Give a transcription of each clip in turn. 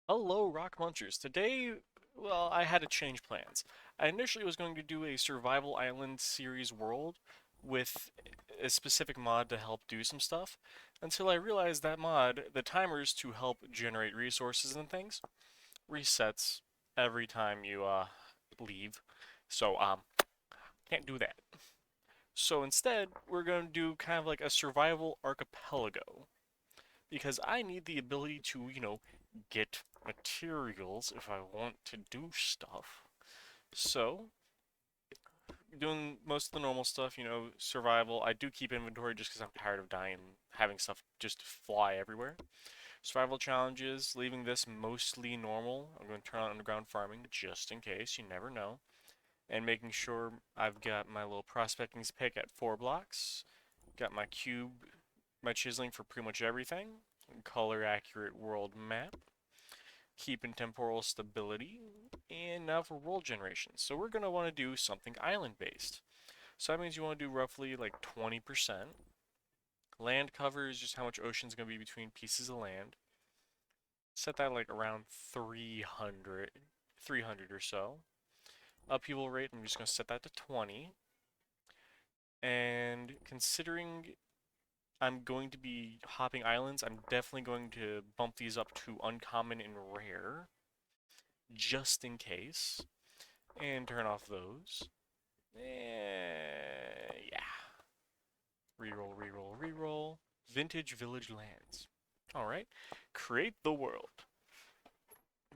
Hello, Rock Munchers. Today, well, I had to change plans. I initially was going to do a Survival Island series world with a specific mod to help do some stuff, until I realized that mod, the timers to help generate resources and things, resets every time you leave. So, can't do that. So instead, we're going to do kind of like a survival archipelago because I need the ability to, get materials if I want to do stuff. So, doing most of the normal stuff, survival. I do keep inventory just because I'm tired of dying and having stuff just fly everywhere. Survival challenges, leaving this mostly normal. I'm going to turn on underground farming just in case, you never know. And making sure I've got my little prospecting pick at 4 blocks. Got my cube, my chiseling for pretty much everything. Color accurate world map. Keeping temporal stability. And now for world generation. So we're going to want to do something island based. So that means you want to do roughly like 20%. Land cover is just how much ocean is going to be between pieces of land. Set that like around 300 or so. Upheaval rate, I'm just going to set that to 20. And considering I'm going to be hopping islands, I'm definitely going to bump these up to uncommon and rare, just in case. And turn off those. Yeah. Reroll, reroll, reroll. Vintage Village Lands. Alright. Create the world.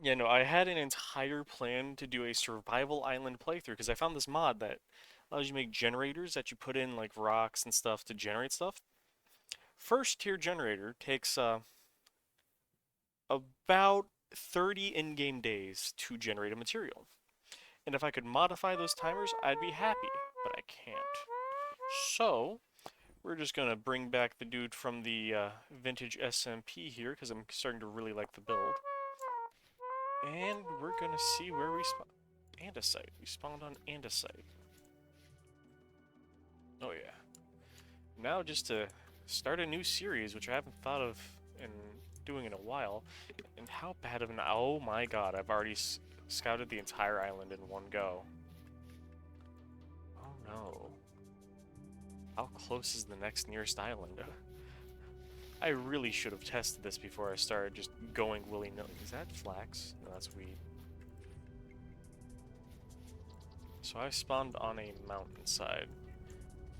Yeah, no, I had an entire plan to do a survival island playthrough because I found this mod that allows you to make generators that you put in like rocks and stuff to generate stuff. First tier generator takes about 30 in-game days to generate a material. And if I could modify those timers, I'd be happy, but I can't. So, we're just gonna bring back the dude from the vintage SMP here, because I'm starting to really like the build. And we're gonna see where we spawn. Andesite. We spawned on andesite. Oh yeah. Now just to start a new series, which I haven't thought of in doing in a while. And how bad of an... Oh my god, I've already scouted the entire island in one go. Oh no. How close is the next nearest island? I really should have tested this before I started just going willy-nilly. Is that flax? No, that's weed. So I spawned on a mountainside.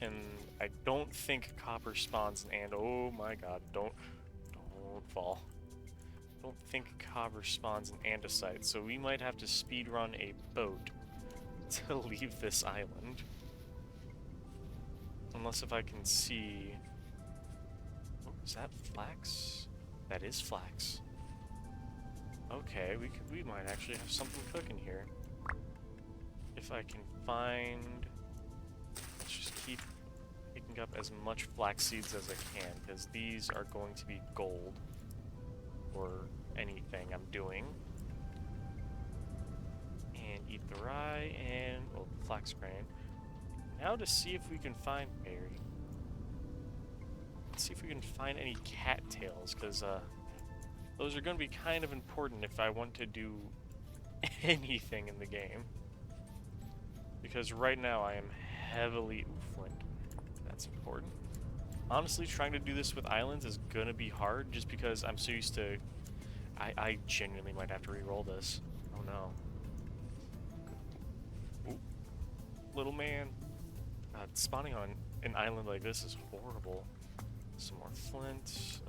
And I don't think copper spawns in and oh my god, don't fall. Don't think copper spawns in andesite, so we might have to speedrun a boat to leave this island. Unless if I can see... Oh, is that flax? That is flax. Okay, we might actually have something cooking here. If I can find... Let's just keep picking up as much flax seeds as I can, because these are going to be gold for anything I'm doing. And eat the rye and, well, flax grain. Now to see if we can find berry. Let's see if we can find any cattails, because those are going to be kind of important if I want to do anything in the game. Because right now I am heavily... Ooh, flint. That's important. Honestly, trying to do this with islands is going to be hard, just because I'm so used to... I genuinely might have to re-roll this. Oh no. Ooh. Little man. Spawning on an island like this is horrible. Some more flint.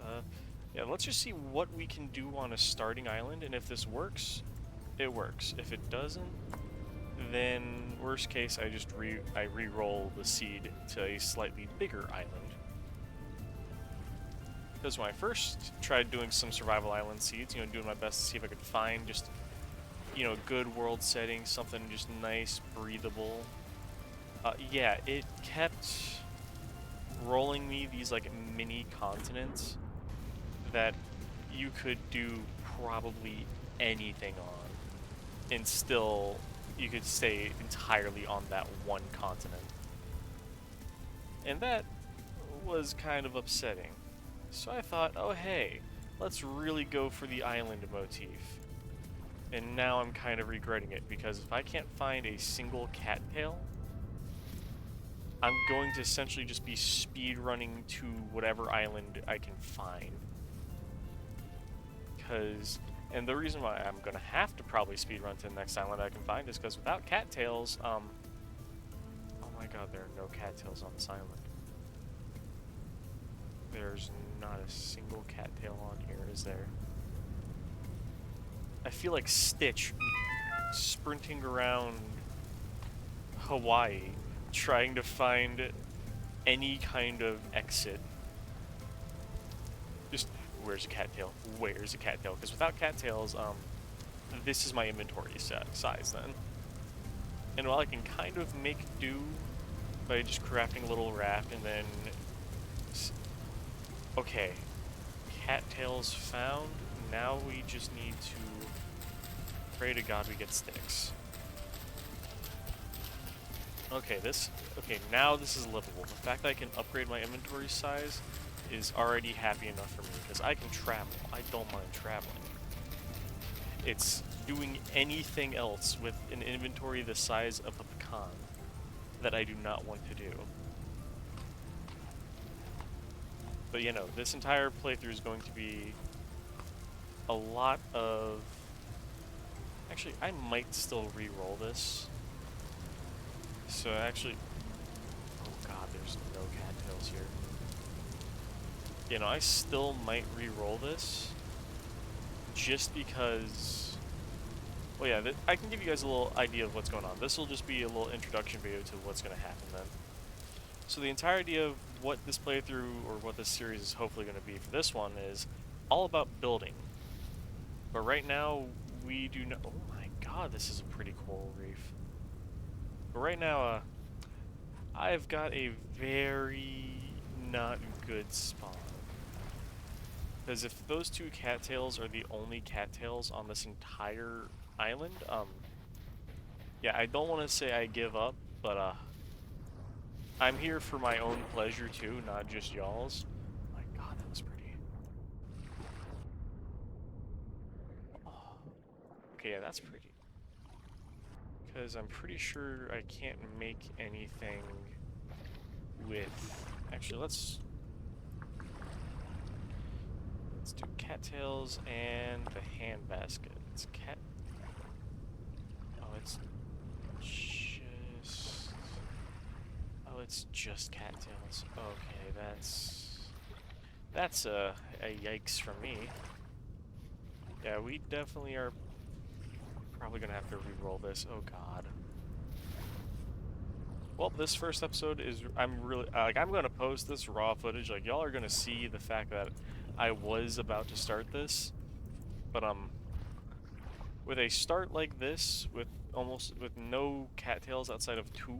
Yeah, let's just see what we can do on a starting island, and if this works, it works. If it doesn't, then worst case, I re-roll the seed to a slightly bigger island. Because when I first tried doing some survival island seeds, doing my best to see if I could find just, good world setting, something just nice, breathable. Yeah, it kept rolling me these like mini continents that you could do probably anything on, and still you could stay entirely on that one continent. And that was kind of upsetting. So I thought, oh hey, let's really go for the island motif. And now I'm kind of regretting it, because if I can't find a single cattail, I'm going to essentially just be speed running to whatever island I can find. And the reason why I'm gonna have to probably speed run to the next island I can find is because without cattails, oh my god, there are no cattails on this island. There's not a single cattail on here, is there? I feel like Stitch sprinting around Hawaii trying to find any kind of exit. Just, where's a cattail? Where's a cattail? Because without cattails, this is my inventory size then. And while I can kind of make do by just crafting a little raft and then... Okay, cattails found. Now we just need to pray to God we get sticks. Okay, now this is livable. The fact that I can upgrade my inventory size is already happy enough for me, because I can travel. I don't mind traveling. It's doing anything else with an inventory the size of a pecan that I do not want to do. But you know, this entire playthrough is going to be a lot of... Actually, I might still re-roll this. So actually... Oh god, there's no cattails here. You know, I still might re-roll this. Just because... Well, yeah, I can give you guys a little idea of what's going on. This will just be a little introduction video to what's going to happen then. So the entire idea of what this playthrough, or what this series is hopefully going to be for this one, is all about building. But right now, we do not... Oh my god, this is a pretty coral reef. But right now, I've got a very not good spawn. Because if those two cattails are the only cattails on this entire island, yeah, I don't want to say I give up, but, I'm here for my own pleasure too, not just y'all's. Oh my god, that was pretty. Oh. Okay, yeah, that's pretty. Because I'm pretty sure I can't make anything with... Actually, let's do cattails and the hand basket. It's cat... Oh, it's just... Oh, it's just cattails. Okay, that's a yikes from me. Yeah, we definitely are probably gonna have to re-roll this. Oh god. Well, this first episode is, I'm really, like, I'm gonna post this raw footage. Like, y'all are gonna see the fact that I was about to start this, but with a start like this, with no cattails outside of 2,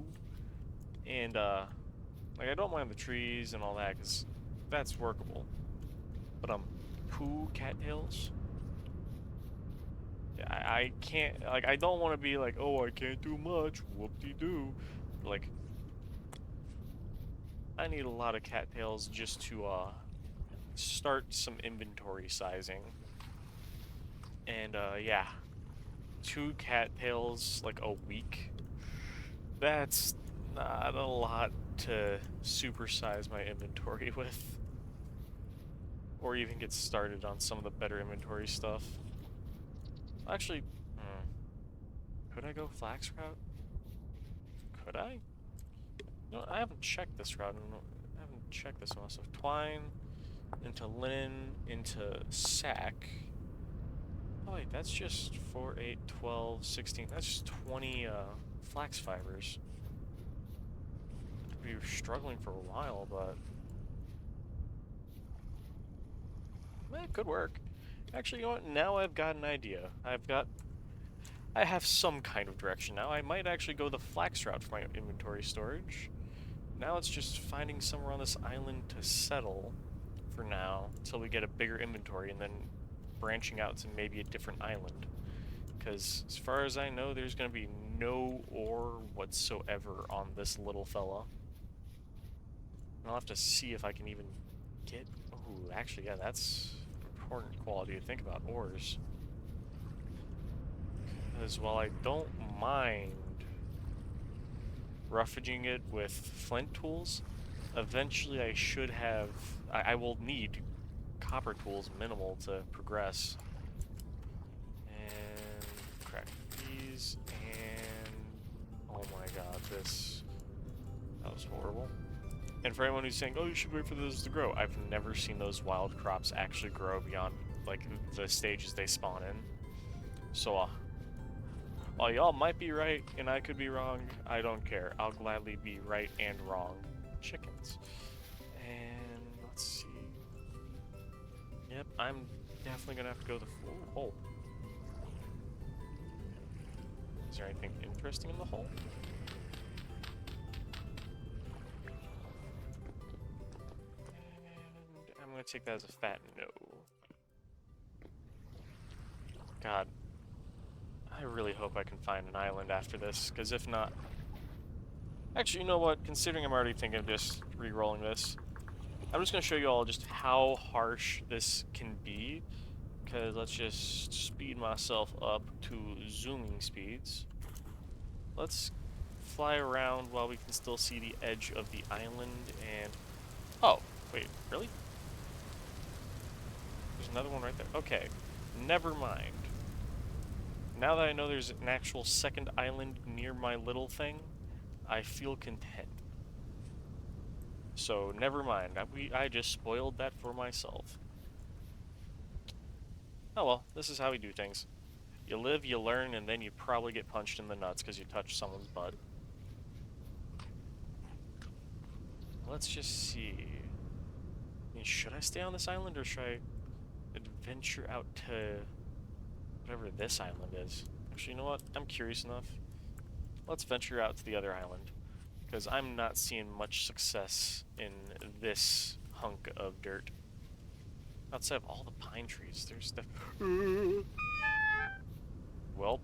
and like, I don't mind the trees and all that, because that's workable. But 2 cattails? Yeah, I can't, like, I don't want to be like, oh, I can't do much, whoop-de-doo. Like, I need a lot of cattails just to start some inventory sizing. And yeah, 2 cattails like a week, that's not a lot to supersize my inventory with, or even get started on some of the better inventory stuff. Actually, could I go flax route? Could I? No, I haven't checked this route. I haven't checked this one. So twine into linen into sack. Oh wait, that's just 4, 8, 12, 16. That's just 20 flax fibers. We were struggling for a while, but it could work. Actually, you know what? Now I've got an idea. I have some kind of direction now. I might actually go the flax route for my inventory storage. Now it's just finding somewhere on this island to settle for now, until we get a bigger inventory, and then branching out to maybe a different island. Because as far as I know, there's going to be no ore whatsoever on this little fella. And I'll have to see if I can even get... Oh, actually, yeah, that's important quality to think about, ores. Because while I don't mind roughaging it with flint tools, eventually I should have... I will need copper tools minimal to progress. And crack these, and... oh my god, that was horrible. And for anyone who's saying, oh, you should wait for those to grow, I've never seen those wild crops actually grow beyond, like, the stages they spawn in. So, while y'all might be right and I could be wrong, I don't care. I'll gladly be right and wrong. Chickens. And let's see. Yep, I'm definitely gonna have to go the full hole. Is there anything interesting in the hole? And I'm gonna take that as a fat no. God. I really hope I can find an island after this, because if not... actually, you know what? Considering I'm already thinking of just re-rolling this, I'm just going to show you all just how harsh this can be, because let's just speed myself up to zooming speeds. Let's fly around while we can still see the edge of the island, and... oh, wait, really? There's another one right there. Okay, never mind. Now that I know there's an actual second island near my little thing, I feel content. So, never mind. I just spoiled that for myself. Oh well, this is how we do things. You live, you learn, and then you probably get punched in the nuts because you touched someone's butt. Let's just see. I mean, should I stay on this island, or should I adventure out to whatever this island is? Actually, you know what? I'm curious enough. Let's venture out to the other island, because I'm not seeing much success in this hunk of dirt. Outside of all the pine trees, there's the... well,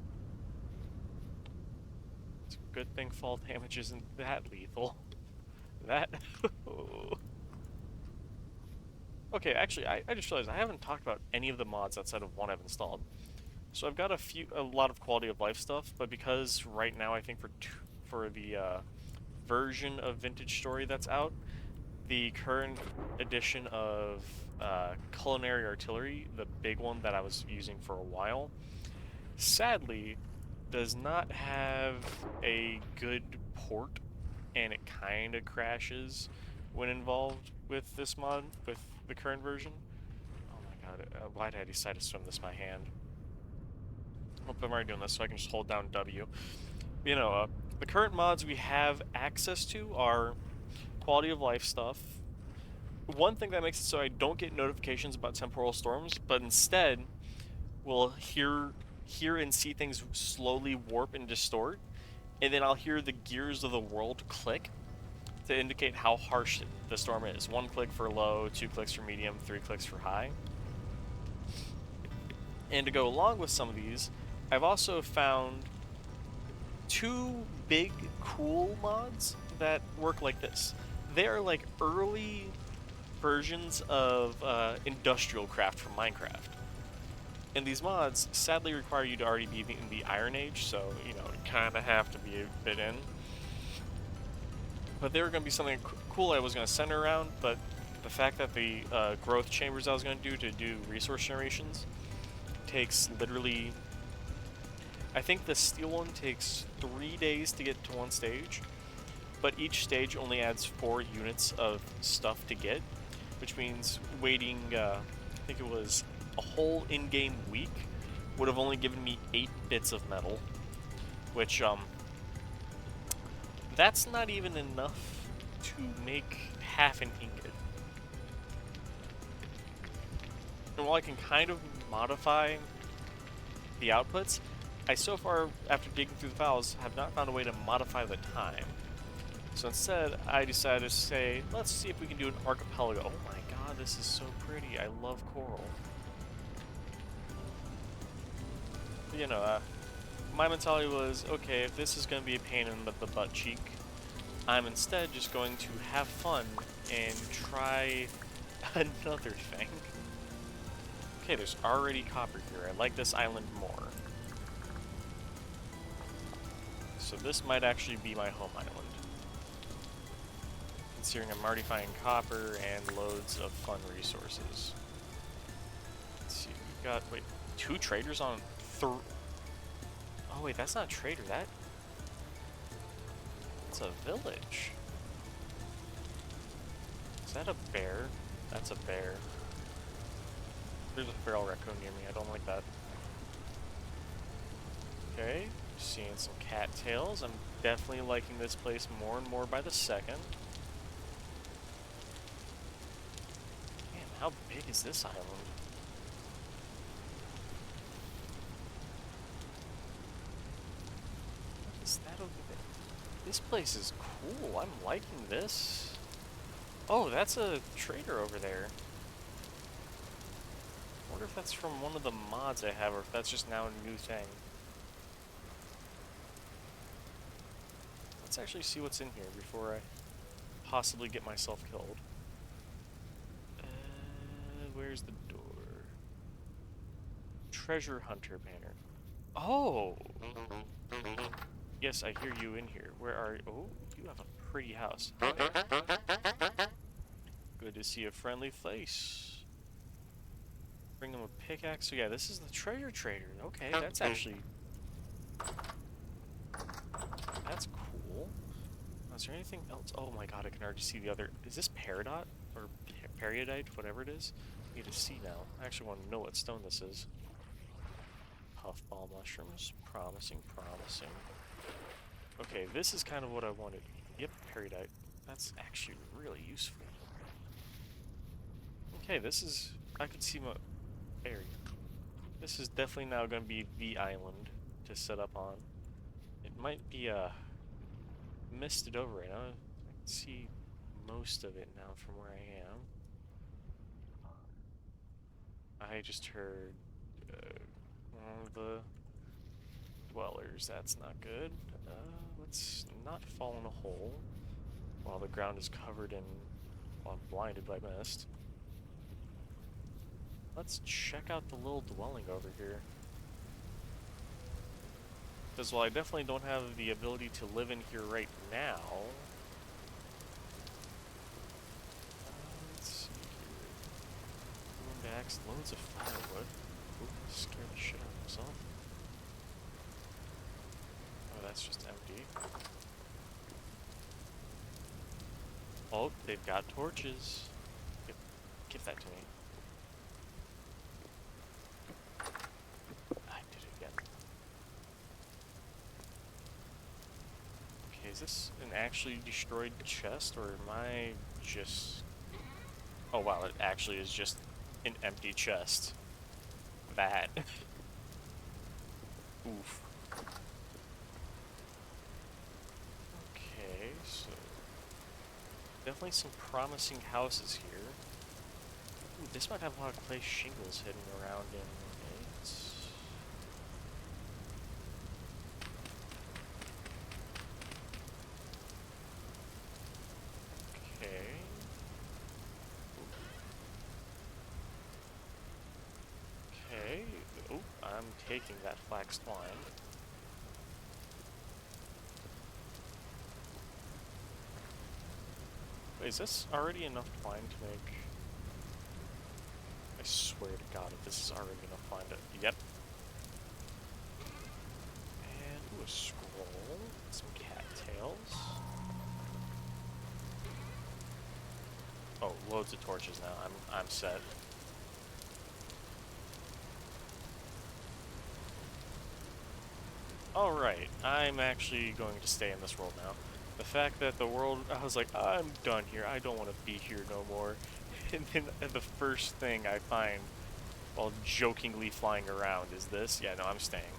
it's a good thing fall damage isn't that lethal. That... okay, actually, I just realized I haven't talked about any of the mods outside of one I've installed. So I've got a lot of quality of life stuff, but because right now I think for the version of VintageStory that's out, the current edition of Culinary Artillery, the big one that I was using for a while, sadly does not have a good port, and it kind of crashes when involved with this mod, with the current version. Oh my god, why did I decide to swim this by hand? Hope I'm already doing this so I can just hold down W. You know, the current mods we have access to are quality of life stuff. One thing that makes it so I don't get notifications about temporal storms, but instead will hear and see things slowly warp and distort, and then I'll hear the gears of the world click to indicate how harsh the storm is. 1 click for low, 2 clicks for medium, 3 clicks for high. And to go along with some of these, I've also found 2 big cool mods that work like this. They are like early versions of industrial craft from Minecraft. And these mods sadly require you to already be in the Iron Age, so, you know, you kind of have to be a bit in. But they were going to be something cool I was going to center around, but the fact that the growth chambers I was going to do resource generations takes literally... I think the steel one takes 3 days to get to one stage, but each stage only adds 4 units of stuff to get, which means waiting, I think it was a whole in-game week would have only given me 8 bits of metal, which, that's not even enough to make half an ingot. And while I can kind of modify the outputs, I so far, after digging through the files, have not found a way to modify the time. So instead, I decided to say, let's see if we can do an archipelago. Oh my god, this is so pretty. I love coral. But, you know, my mentality was, okay, if this is going to be a pain in the butt cheek, I'm instead just going to have fun and try another thing. Okay, there's already copper here. I like this island more. So this might actually be my home island. Considering I'm already finding copper and loads of fun resources. Let's see, we got, wait, 2 traders on oh wait, that's not a trader, that's a village. Is that a bear? That's a bear. There's a feral raccoon near me, I don't like that. Okay, seeing some cattails. I'm definitely liking this place more and more by the second. Man, how big is this island? What is that over there? This place is cool. I'm liking this. Oh, that's a trader over there. I wonder if that's from one of the mods I have, or if that's just now a new thing. Let's actually see what's in here before I possibly get myself killed. Where's the door? Treasure Hunter banner. Oh! Yes, I hear you in here. Where are you? Oh, you have a pretty house. Hi. Good to see a friendly face. Bring them a pickaxe. So yeah, this is the treasure trader. Okay, that's actually... That's cool. Is there anything else? Oh my god, I can already see the other... Is this peridot? Or periodite? Whatever it is? I need to see now. I actually want to know what stone this is. Puffball mushrooms. Promising, promising. Okay, this is kind of what I wanted. Yep, peridite. That's actually really useful. Okay, this is... I could see my area. This is definitely now going to be the island to set up on. It might be misted over right now. I can see most of it now from where I am. I just heard one of the dwellers. That's not good. Let's not fall in a hole while the ground is covered in... Well, I'm blinded by mist. Let's check out the little dwelling over here. Because while I definitely don't have the ability to live in here right now... let's see here. Wound axe, loads of firewood. Ooh, scared the shit out of myself. Oh, that's just empty. Oh, they've got torches. Give that to me. I did it again. Okay, is this an actually destroyed chest, or am I just... Oh wow, it actually is just an empty chest. That. Oof. Okay, so... Definitely some promising houses here. Ooh, this might have a lot of clay shingles hidden around in it. Okay. Okay. Oh, I'm taking that flax twine. Wait, is this already enough twine to make... I swear to god if this is already enough twine to... Yep. And, ooh, a scroll. Some cattails. Oh, loads of torches now. I'm set. Alright, I'm actually going to stay in this world now. The fact that the world, I was like, I'm done here, I don't want to be here no more. And then the first thing I find while jokingly flying around is this. Yeah, no, I'm staying.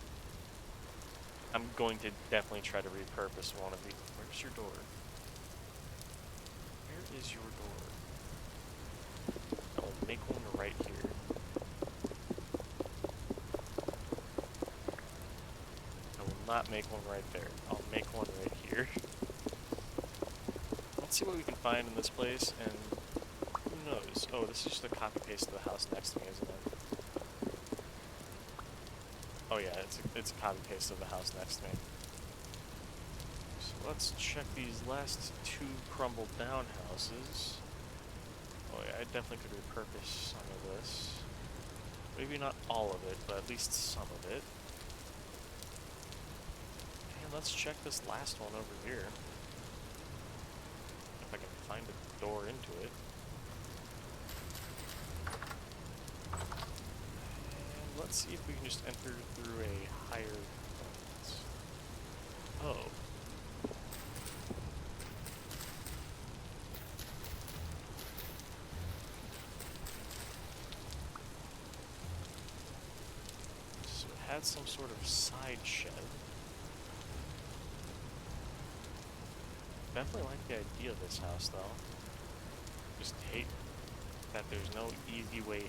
I'm going to definitely try to repurpose one of the... Where's your door? Where is your door? I will make one right here. I will not make one right there. I'll make one right here. Let's see what we can find in this place, and who knows? Oh, this is just a copy-paste of the house next to me, isn't it? Oh yeah, it's a copy-paste of the house next to me. let's check these last two crumbled down houses. Oh yeah, I definitely could repurpose some of this. Maybe not all of it, but at least some of it. And let's check this last one over here. If I can find a door into it. And let's see if we can just enter through a higher place. Oh. So it had some sort of side shed. Definitely like the idea of this house, though. Just hate that there's no easy way in.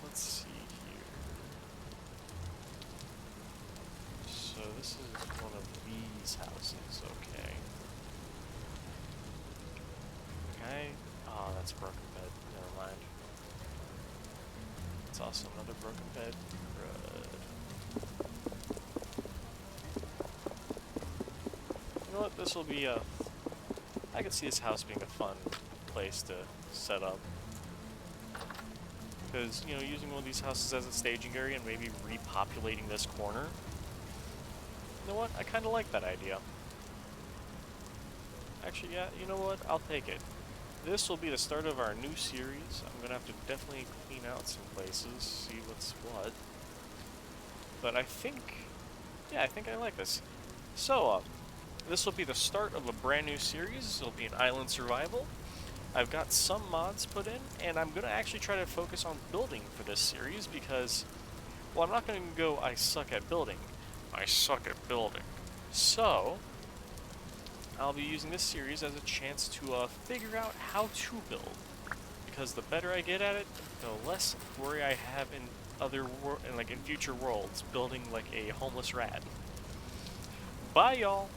Let's see here. So this is one of these houses, okay. Okay. Oh, that's a broken bed. Never mind. It's also another broken bed. You know what? This will be a... I could see this house being a fun place to set up. Because, you know, using one of these houses as a staging area and maybe repopulating this corner. You know what? I kind of like that idea. Actually, yeah, you know what? I'll take it. This will be the start of our new series. I'm going to have to definitely clean out some places, see what's what. But I think, yeah, I think I like this. So, this will be the start of a brand new series. It'll be an island survival. I've got some mods put in, and I'm going to actually try to focus on building for this series because, well, I'm not going to go, I suck at building. I suck at building. So, I'll be using this series as a chance to figure out how to build, because the better I get at it, the less worry I have in in future worlds building like a homeless rat. Bye, y'all.